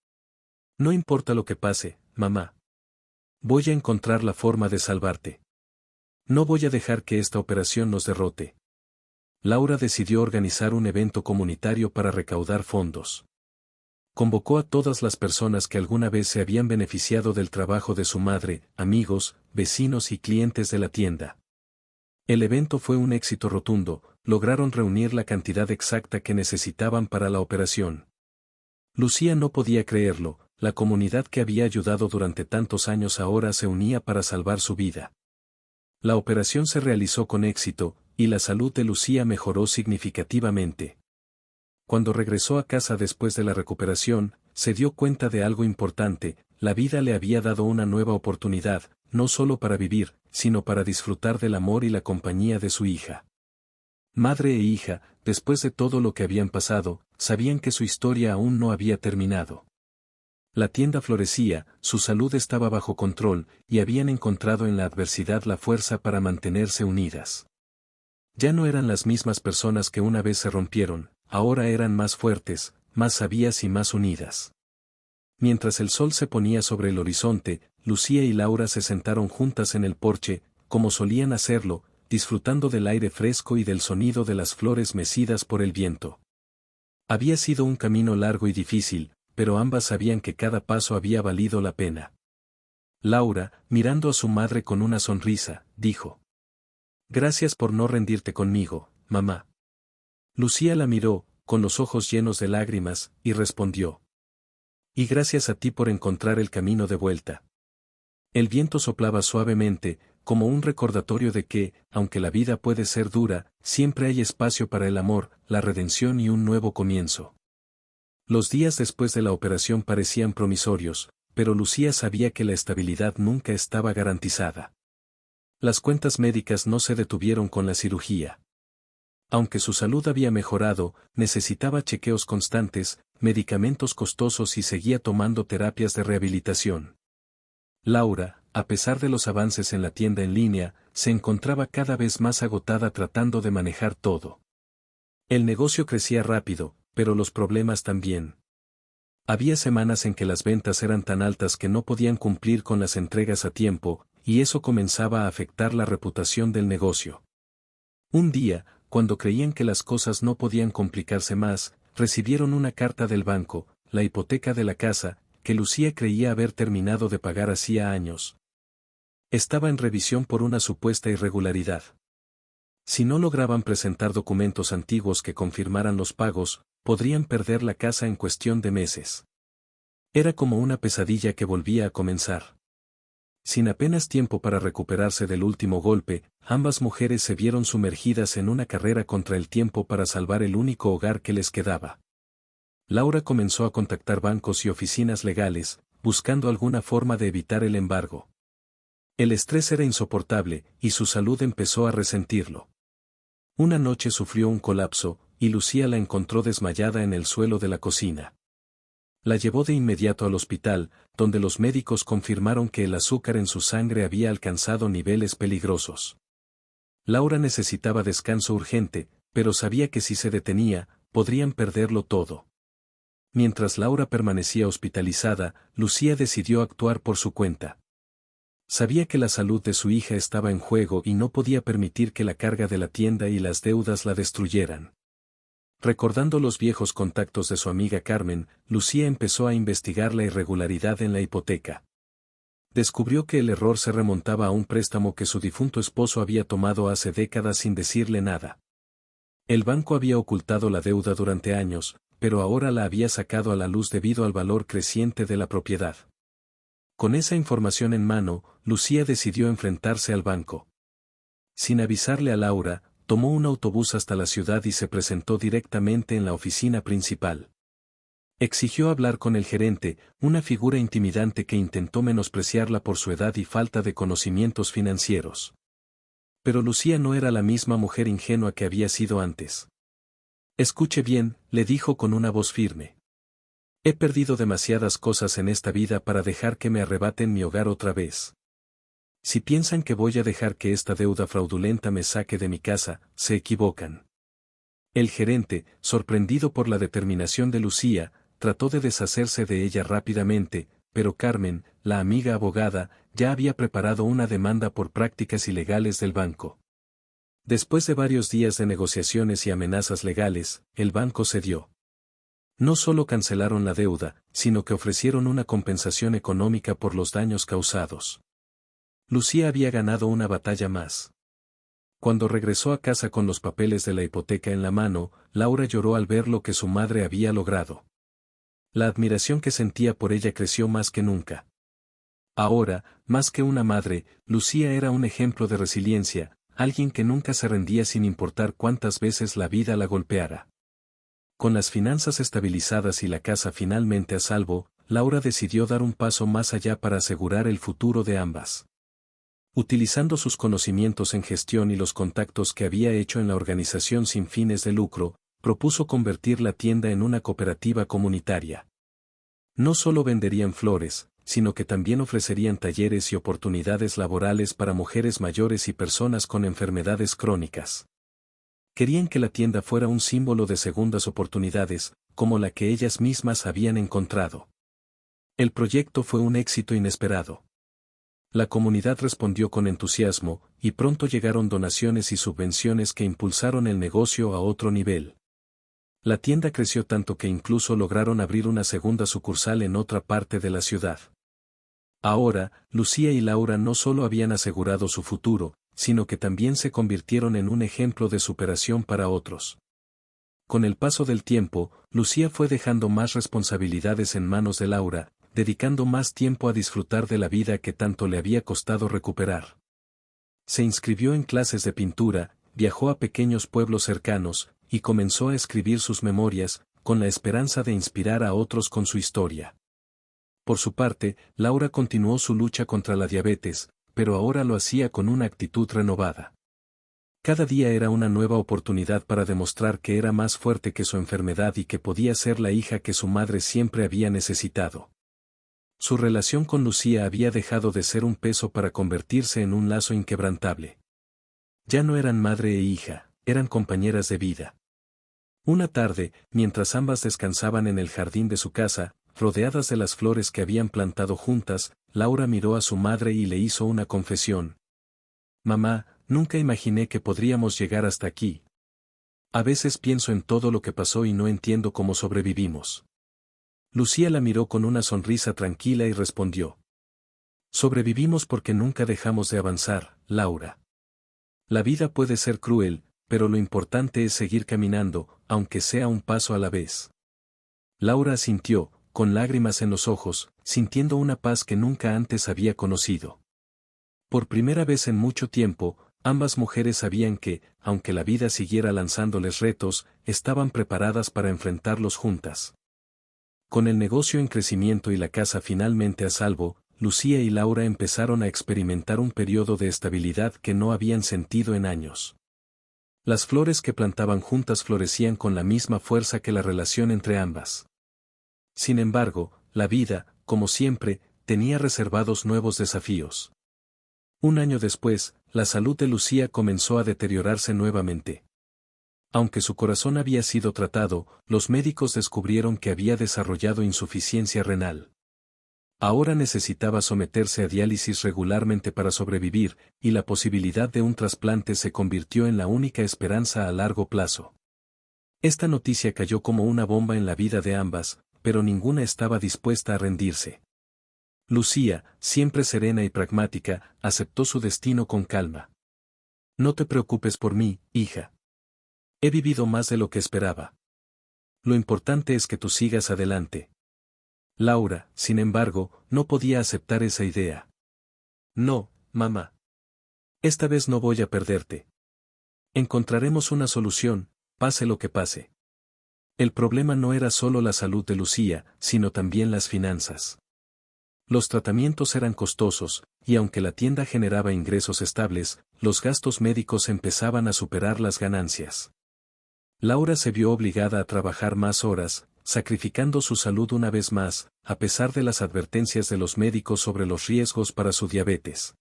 «No importa lo que pase, mamá. Voy a encontrar la forma de salvarte. No voy a dejar que esta operación nos derrote». Laura decidió organizar un evento comunitario para recaudar fondos. Convocó a todas las personas que alguna vez se habían beneficiado del trabajo de su madre: amigos, vecinos y clientes de la tienda. El evento fue un éxito rotundo: lograron reunir la cantidad exacta que necesitaban para la operación. Lucía no podía creerlo: la comunidad que había ayudado durante tantos años ahora se unía para salvar su vida. La operación se realizó con éxito, y la salud de Lucía mejoró significativamente. Cuando regresó a casa después de la recuperación, se dio cuenta de algo importante: la vida le había dado una nueva oportunidad, no solo para vivir, sino para disfrutar del amor y la compañía de su hija. Madre e hija, después de todo lo que habían pasado, sabían que su historia aún no había terminado. La tienda florecía, su salud estaba bajo control, y habían encontrado en la adversidad la fuerza para mantenerse unidas. Ya no eran las mismas personas que una vez se rompieron, ahora eran más fuertes, más sabias y más unidas. Mientras el sol se ponía sobre el horizonte, Lucía y Laura se sentaron juntas en el porche, como solían hacerlo, disfrutando del aire fresco y del sonido de las flores mecidas por el viento. Había sido un camino largo y difícil, pero ambas sabían que cada paso había valido la pena. Laura, mirando a su madre con una sonrisa, dijo: «Gracias por no rendirte conmigo, mamá». Lucía la miró, con los ojos llenos de lágrimas, y respondió: «Y gracias a ti por encontrar el camino de vuelta». El viento soplaba suavemente, como un recordatorio de que, aunque la vida puede ser dura, siempre hay espacio para el amor, la redención y un nuevo comienzo. Los días después de la operación parecían promisorios, pero Lucía sabía que la estabilidad nunca estaba garantizada. Las cuentas médicas no se detuvieron con la cirugía. Aunque su salud había mejorado, necesitaba chequeos constantes, medicamentos costosos y seguía tomando terapias de rehabilitación. Laura, a pesar de los avances en la tienda en línea, se encontraba cada vez más agotada tratando de manejar todo. El negocio crecía rápido, pero los problemas también. Había semanas en que las ventas eran tan altas que no podían cumplir con las entregas a tiempo, y eso comenzaba a afectar la reputación del negocio. Un día, cuando creían que las cosas no podían complicarse más, recibieron una carta del banco, la hipoteca de la casa, que Lucía creía haber terminado de pagar hacía años. Estaba en revisión por una supuesta irregularidad. Si no lograban presentar documentos antiguos que confirmaran los pagos, podrían perder la casa en cuestión de meses. Era como una pesadilla que volvía a comenzar. Sin apenas tiempo para recuperarse del último golpe, ambas mujeres se vieron sumergidas en una carrera contra el tiempo para salvar el único hogar que les quedaba. Laura comenzó a contactar bancos y oficinas legales, buscando alguna forma de evitar el embargo. El estrés era insoportable, y su salud empezó a resentirlo. Una noche sufrió un colapso, y Lucía la encontró desmayada en el suelo de la cocina. La llevó de inmediato al hospital, donde los médicos confirmaron que el azúcar en su sangre había alcanzado niveles peligrosos. Laura necesitaba descanso urgente, pero sabía que si se detenía, podrían perderlo todo. Mientras Laura permanecía hospitalizada, Lucía decidió actuar por su cuenta. Sabía que la salud de su hija estaba en juego y no podía permitir que la carga de la tienda y las deudas la destruyeran. Recordando los viejos contactos de su amiga Carmen, Lucía empezó a investigar la irregularidad en la hipoteca. Descubrió que el error se remontaba a un préstamo que su difunto esposo había tomado hace décadas sin decirle nada. El banco había ocultado la deuda durante años, pero ahora la había sacado a la luz debido al valor creciente de la propiedad. Con esa información en mano, Lucía decidió enfrentarse al banco. Sin avisarle a Laura, tomó un autobús hasta la ciudad y se presentó directamente en la oficina principal. Exigió hablar con el gerente, una figura intimidante que intentó menospreciarla por su edad y falta de conocimientos financieros. Pero Lucía no era la misma mujer ingenua que había sido antes. «Escuche bien», le dijo con una voz firme. «He perdido demasiadas cosas en esta vida para dejar que me arrebaten mi hogar otra vez. Si piensan que voy a dejar que esta deuda fraudulenta me saque de mi casa, se equivocan». El gerente, sorprendido por la determinación de Lucía, trató de deshacerse de ella rápidamente, pero Carmen, la amiga abogada, ya había preparado una demanda por prácticas ilegales del banco. Después de varios días de negociaciones y amenazas legales, el banco cedió. No solo cancelaron la deuda, sino que ofrecieron una compensación económica por los daños causados. Lucía había ganado una batalla más. Cuando regresó a casa con los papeles de la hipoteca en la mano, Laura lloró al ver lo que su madre había logrado. La admiración que sentía por ella creció más que nunca. Ahora, más que una madre, Lucía era un ejemplo de resiliencia, alguien que nunca se rendía sin importar cuántas veces la vida la golpeara. Con las finanzas estabilizadas y la casa finalmente a salvo, Laura decidió dar un paso más allá para asegurar el futuro de ambas. Utilizando sus conocimientos en gestión y los contactos que había hecho en la organización sin fines de lucro, propuso convertir la tienda en una cooperativa comunitaria. No solo venderían flores, sino que también ofrecerían talleres y oportunidades laborales para mujeres mayores y personas con enfermedades crónicas. Querían que la tienda fuera un símbolo de segundas oportunidades, como la que ellas mismas habían encontrado. El proyecto fue un éxito inesperado. La comunidad respondió con entusiasmo, y pronto llegaron donaciones y subvenciones que impulsaron el negocio a otro nivel. La tienda creció tanto que incluso lograron abrir una segunda sucursal en otra parte de la ciudad. Ahora, Lucía y Laura no solo habían asegurado su futuro, sino que también se convirtieron en un ejemplo de superación para otros. Con el paso del tiempo, Lucía fue dejando más responsabilidades en manos de Laura, dedicando más tiempo a disfrutar de la vida que tanto le había costado recuperar. Se inscribió en clases de pintura, viajó a pequeños pueblos cercanos, y comenzó a escribir sus memorias, con la esperanza de inspirar a otros con su historia. Por su parte, Laura continuó su lucha contra la diabetes, pero ahora lo hacía con una actitud renovada. Cada día era una nueva oportunidad para demostrar que era más fuerte que su enfermedad y que podía ser la hija que su madre siempre había necesitado. Su relación con Lucía había dejado de ser un peso para convertirse en un lazo inquebrantable. Ya no eran madre e hija, eran compañeras de vida. Una tarde, mientras ambas descansaban en el jardín de su casa, rodeadas de las flores que habían plantado juntas, Laura miró a su madre y le hizo una confesión. «Mamá, nunca imaginé que podríamos llegar hasta aquí. A veces pienso en todo lo que pasó y no entiendo cómo sobrevivimos». Lucía la miró con una sonrisa tranquila y respondió. «Sobrevivimos porque nunca dejamos de avanzar, Laura. La vida puede ser cruel, pero lo importante es seguir caminando, aunque sea un paso a la vez». Laura asintió, con lágrimas en los ojos, sintiendo una paz que nunca antes había conocido. Por primera vez en mucho tiempo, ambas mujeres sabían que, aunque la vida siguiera lanzándoles retos, estaban preparadas para enfrentarlos juntas. Con el negocio en crecimiento y la casa finalmente a salvo, Lucía y Laura empezaron a experimentar un periodo de estabilidad que no habían sentido en años. Las flores que plantaban juntas florecían con la misma fuerza que la relación entre ambas. Sin embargo, la vida, como siempre, tenía reservados nuevos desafíos. Un año después, la salud de Lucía comenzó a deteriorarse nuevamente. Aunque su corazón había sido tratado, los médicos descubrieron que había desarrollado insuficiencia renal. Ahora necesitaba someterse a diálisis regularmente para sobrevivir, y la posibilidad de un trasplante se convirtió en la única esperanza a largo plazo. Esta noticia cayó como una bomba en la vida de ambas, pero ninguna estaba dispuesta a rendirse. Lucía, siempre serena y pragmática, aceptó su destino con calma. «No te preocupes por mí, hija. He vivido más de lo que esperaba. Lo importante es que tú sigas adelante». Laura, sin embargo, no podía aceptar esa idea. «No, mamá. Esta vez no voy a perderte. Encontraremos una solución, pase lo que pase». El problema no era solo la salud de Lucía, sino también las finanzas. Los tratamientos eran costosos, y aunque la tienda generaba ingresos estables, los gastos médicos empezaban a superar las ganancias. Laura se vio obligada a trabajar más horas, sacrificando su salud una vez más, a pesar de las advertencias de los médicos sobre los riesgos para su diabetes.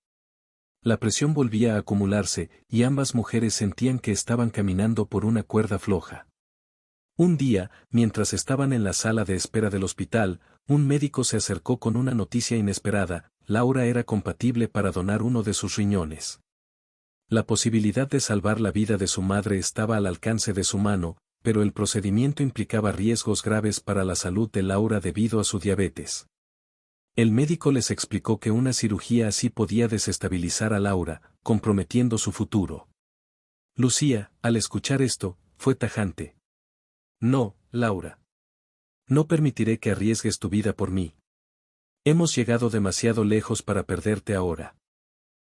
La presión volvía a acumularse, y ambas mujeres sentían que estaban caminando por una cuerda floja. Un día, mientras estaban en la sala de espera del hospital, un médico se acercó con una noticia inesperada: Laura era compatible para donar uno de sus riñones. La posibilidad de salvar la vida de su madre estaba al alcance de su mano, pero el procedimiento implicaba riesgos graves para la salud de Laura debido a su diabetes. El médico les explicó que una cirugía así podía desestabilizar a Laura, comprometiendo su futuro. Lucía, al escuchar esto, fue tajante. «No, Laura. No permitiré que arriesgues tu vida por mí. Hemos llegado demasiado lejos para perderte ahora».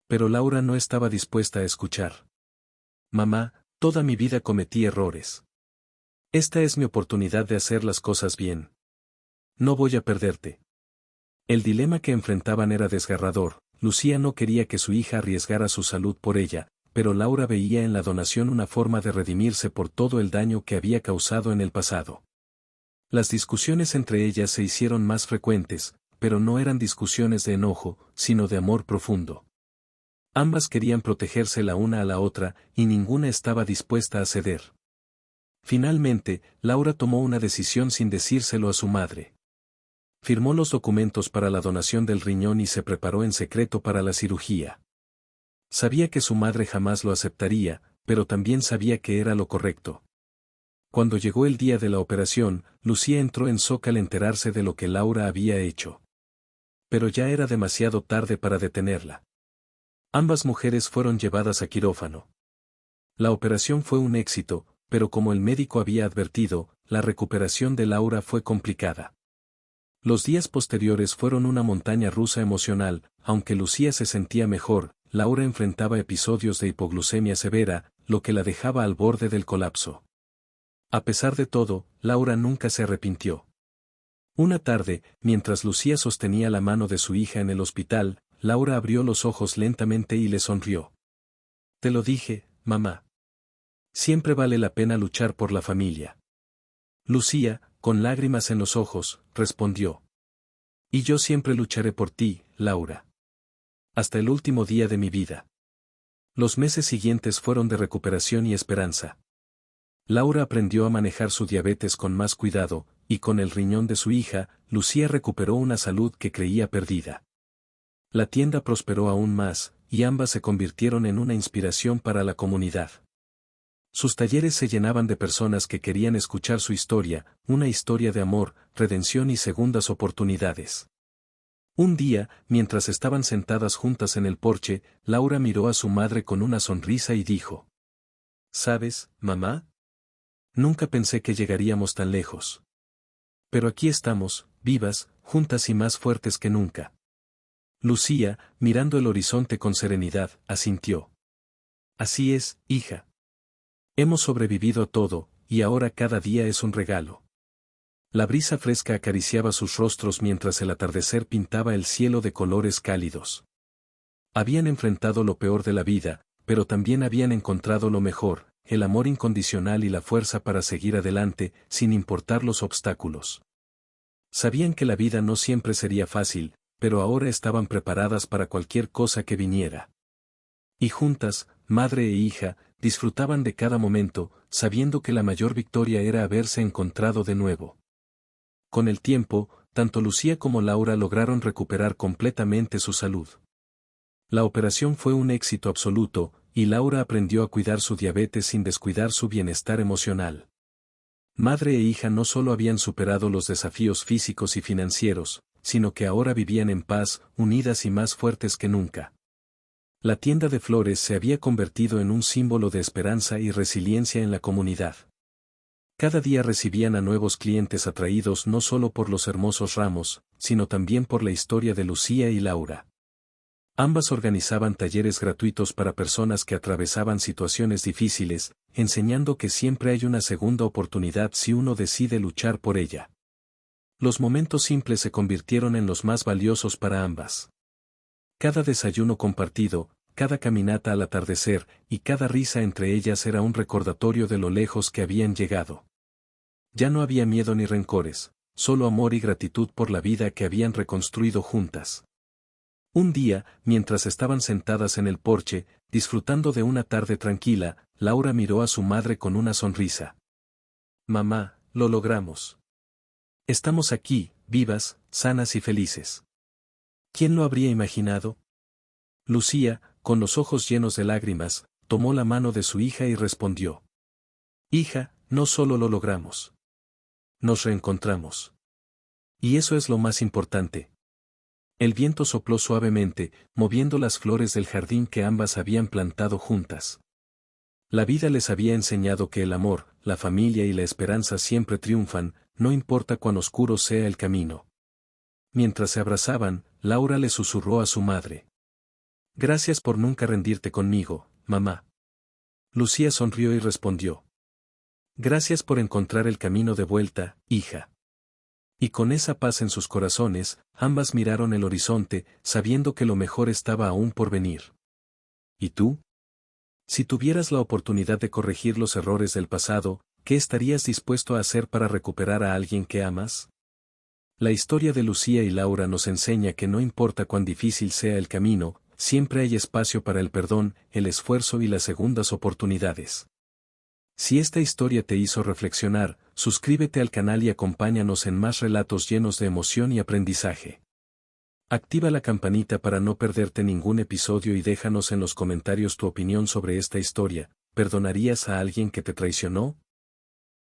Pero Laura no estaba dispuesta a escuchar. «Mamá, toda mi vida cometí errores. Esta es mi oportunidad de hacer las cosas bien. No voy a perderte». El dilema que enfrentaban era desgarrador. Lucía no quería que su hija arriesgara su salud por ella, pero Laura veía en la donación una forma de redimirse por todo el daño que había causado en el pasado. Las discusiones entre ellas se hicieron más frecuentes, pero no eran discusiones de enojo, sino de amor profundo. Ambas querían protegerse la una a la otra, y ninguna estaba dispuesta a ceder. Finalmente, Laura tomó una decisión sin decírselo a su madre. Firmó los documentos para la donación del riñón y se preparó en secreto para la cirugía. Sabía que su madre jamás lo aceptaría, pero también sabía que era lo correcto. Cuando llegó el día de la operación, Lucía entró en shock al enterarse de lo que Laura había hecho. Pero ya era demasiado tarde para detenerla. Ambas mujeres fueron llevadas a quirófano. La operación fue un éxito, pero como el médico había advertido, la recuperación de Laura fue complicada. Los días posteriores fueron una montaña rusa emocional, aunque Lucía se sentía mejor, Laura enfrentaba episodios de hipoglucemia severa, lo que la dejaba al borde del colapso. A pesar de todo, Laura nunca se arrepintió. Una tarde, mientras Lucía sostenía la mano de su hija en el hospital, Laura abrió los ojos lentamente y le sonrió. «Te lo dije, mamá. Siempre vale la pena luchar por la familia». Lucía, con lágrimas en los ojos, respondió. «Y yo siempre lucharé por ti, Laura. Hasta el último día de mi vida». Los meses siguientes fueron de recuperación y esperanza. Laura aprendió a manejar su diabetes con más cuidado, y con el riñón de su hija, Lucía recuperó una salud que creía perdida. La tienda prosperó aún más, y ambas se convirtieron en una inspiración para la comunidad. Sus talleres se llenaban de personas que querían escuchar su historia, una historia de amor, redención y segundas oportunidades. Un día, mientras estaban sentadas juntas en el porche, Laura miró a su madre con una sonrisa y dijo: «¿Sabes, mamá? Nunca pensé que llegaríamos tan lejos. Pero aquí estamos, vivas, juntas y más fuertes que nunca». Lucía, mirando el horizonte con serenidad, asintió. «Así es, hija. Hemos sobrevivido a todo, y ahora cada día es un regalo». La brisa fresca acariciaba sus rostros mientras el atardecer pintaba el cielo de colores cálidos. Habían enfrentado lo peor de la vida, pero también habían encontrado lo mejor, el amor incondicional y la fuerza para seguir adelante, sin importar los obstáculos. Sabían que la vida no siempre sería fácil, pero ahora estaban preparadas para cualquier cosa que viniera. Y juntas, madre e hija, disfrutaban de cada momento, sabiendo que la mayor victoria era haberse encontrado de nuevo. Con el tiempo, tanto Lucía como Laura lograron recuperar completamente su salud. La operación fue un éxito absoluto, y Laura aprendió a cuidar su diabetes sin descuidar su bienestar emocional. Madre e hija no solo habían superado los desafíos físicos y financieros, sino que ahora vivían en paz, unidas y más fuertes que nunca. La tienda de flores se había convertido en un símbolo de esperanza y resiliencia en la comunidad. Cada día recibían a nuevos clientes atraídos no solo por los hermosos ramos, sino también por la historia de Lucía y Laura. Ambas organizaban talleres gratuitos para personas que atravesaban situaciones difíciles, enseñando que siempre hay una segunda oportunidad si uno decide luchar por ella. Los momentos simples se convirtieron en los más valiosos para ambas. Cada desayuno compartido, cada caminata al atardecer, y cada risa entre ellas era un recordatorio de lo lejos que habían llegado. Ya no había miedo ni rencores, solo amor y gratitud por la vida que habían reconstruido juntas. Un día, mientras estaban sentadas en el porche, disfrutando de una tarde tranquila, Laura miró a su madre con una sonrisa. «Mamá, lo logramos. Estamos aquí, vivas, sanas y felices». ¿Quién lo habría imaginado? Lucía, con los ojos llenos de lágrimas, tomó la mano de su hija y respondió: «Hija, no solo lo logramos. Nos reencontramos. Y eso es lo más importante». El viento sopló suavemente, moviendo las flores del jardín que ambas habían plantado juntas. La vida les había enseñado que el amor, la familia y la esperanza siempre triunfan, no importa cuán oscuro sea el camino. Mientras se abrazaban, Laura le susurró a su madre: «Gracias por nunca rendirte conmigo, mamá». Lucía sonrió y respondió: «Gracias por encontrar el camino de vuelta, hija». Y con esa paz en sus corazones, ambas miraron el horizonte, sabiendo que lo mejor estaba aún por venir. ¿Y tú? Si tuvieras la oportunidad de corregir los errores del pasado, ¿qué estarías dispuesto a hacer para recuperar a alguien que amas? La historia de Lucía y Laura nos enseña que no importa cuán difícil sea el camino, siempre hay espacio para el perdón, el esfuerzo y las segundas oportunidades. Si esta historia te hizo reflexionar, suscríbete al canal y acompáñanos en más relatos llenos de emoción y aprendizaje. Activa la campanita para no perderte ningún episodio y déjanos en los comentarios tu opinión sobre esta historia. ¿Perdonarías a alguien que te traicionó?